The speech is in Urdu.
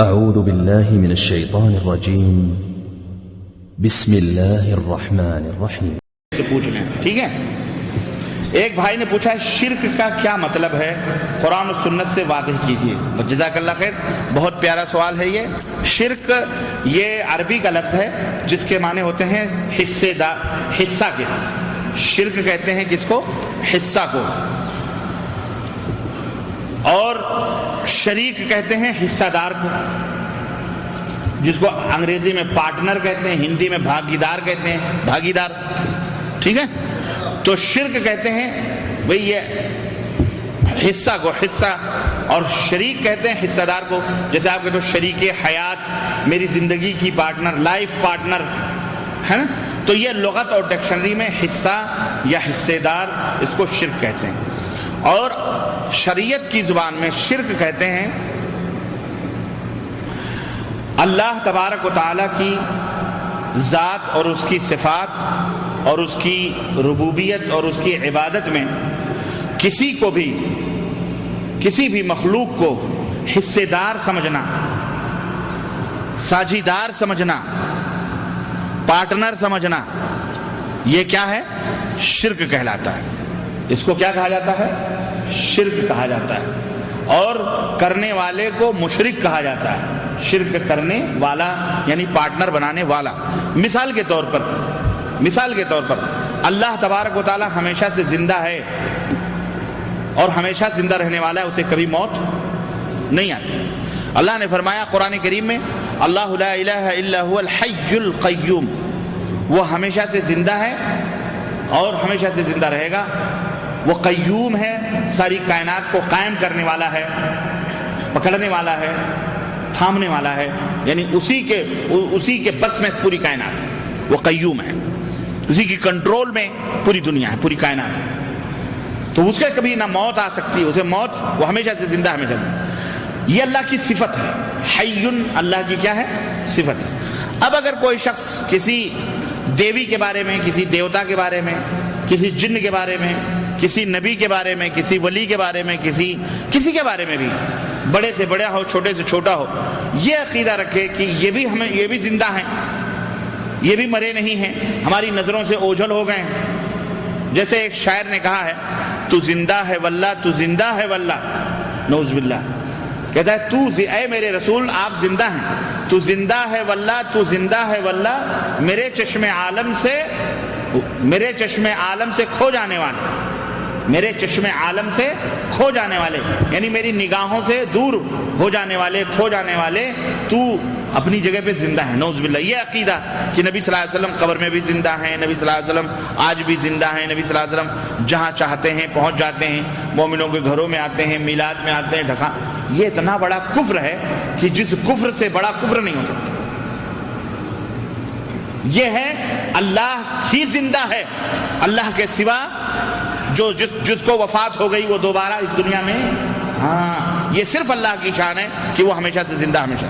أعوذ بالله من الشيطان الرجيم بسم الله الرحمن الرحيم سے پوچھ لیں، ٹھیک ہے؟ ایک بھائی نے پوچھا ہے شرک کا کیا مطلب ہے، قرآن و سنت سے واضح کیجئے۔ جزاک اللہ خیر، بہت پیارا سوال ہے یہ۔ شرک یہ عربی کا لفظ ہے جس کے معنی ہوتے ہیں حصہ کے۔ شرک کہتے ہیں کس کو؟ حصہ کو۔ اور شریک کہتے ہیں حصہ دار کو، جس کو انگریزی میں پارٹنر کہتے ہیں، ہندی میں بھاگیدار کہتے ہیں، بھاگیدار، ٹھیک ہے؟ تو شرک کہتے ہیں بھئی یہ حصہ کو، حصہ، اور شریک کہتے ہیں حصہ دار کو۔ جیسے آپ کہتے ہو شریک حیات، میری زندگی کی پارٹنر، لائف پارٹنر ہے نا؟ تو یہ لغت اور ڈکشنری میں حصہ یا حصے دار، اس کو شرک کہتے ہیں۔ اور شریعت کی زبان میں شرک کہتے ہیں اللہ تبارک و تعالیٰ کی ذات اور اس کی صفات اور اس کی ربوبیت اور اس کی عبادت میں کسی کو بھی، کسی بھی مخلوق کو حصے دار سمجھنا، ساجھیدار سمجھنا، پارٹنر سمجھنا، یہ کیا ہے؟ شرک کہلاتا ہے۔ اس کو کیا کہا جاتا ہے؟ شرک کہا جاتا ہے۔ اور کرنے والے کو مشرک کہا جاتا ہے۔ شرک کرنے والا یعنی پارٹنر بنانے والا۔ مثال کے طور پر اللہ تبارک و تعالی ہمیشہ سے زندہ ہے اور ہمیشہ زندہ رہنے والا ہے، اسے کبھی موت نہیں آتی۔ اللہ نے فرمایا قرآن کریم میں، اللہ لا الہ الا هو الحی القیوم، وہ ہمیشہ سے زندہ ہے اور ہمیشہ سے زندہ رہے گا۔ وہ قیوم ہے، ساری کائنات کو قائم کرنے والا ہے، پکڑنے والا ہے، تھامنے والا ہے، یعنی اسی کے بس میں پوری کائنات ہے۔ وہ قیوم ہے، اسی کی کنٹرول میں پوری دنیا ہے، پوری کائنات ہے۔ تو اس کے کبھی نہ موت آ سکتی، اسے موت، وہ ہمیشہ سے زندہ، ہمیشہ سے۔ یہ اللہ کی صفت ہے، حی، اللہ کی کیا ہے؟ صفت ہے۔ اب اگر کوئی شخص کسی دیوی کے بارے میں، کسی دیوتا کے بارے میں، کسی جن کے بارے میں، کسی نبی کے بارے میں، کسی ولی کے بارے میں، کسی کے بارے میں بھی، بڑے سے بڑا ہو، چھوٹے سے چھوٹا ہو، یہ عقیدہ رکھے کہ یہ بھی زندہ ہیں، یہ بھی مرے نہیں ہیں، ہماری نظروں سے اوجھل ہو گئے ہیں۔ جیسے ایک شاعر نے کہا ہے، تو زندہ ہے واللہ، تو زندہ ہے واللہ، نعوذ باللہ، کہتا ہے اے میرے رسول آپ زندہ ہیں، تو زندہ ہے واللہ، تو زندہ ہے واللہ، میرے چشم عالم سے کھو جانے والے، میرے چشم عالم سے کھو جانے والے، یعنی میری نگاہوں سے دور ہو جانے والے، کھو جانے والے، تو اپنی جگہ پہ زندہ ہے، نعوذ باللہ۔ یہ عقیدہ کہ نبی صلی اللہ علیہ وسلم قبر میں بھی زندہ ہیں، نبی صلی اللہ علیہ وسلم آج بھی زندہ ہیں، نبی صلی اللہ علیہ وسلم جہاں چاہتے ہیں پہنچ جاتے ہیں، مومنوں کے گھروں میں آتے ہیں، میلاد میں آتے ہیں، یہ اتنا بڑا کفر ہے کہ جس کفر سے بڑا کفر نہیں ہو سکتا۔ یہ ہے اللہ ہی زندہ ہے، اللہ کے سوا جس کو وفات ہو گئی وہ دوبارہ اس دنیا میں، ہاں، یہ صرف اللہ کی شان ہے کہ وہ ہمیشہ سے زندہ، ہمیشہ۔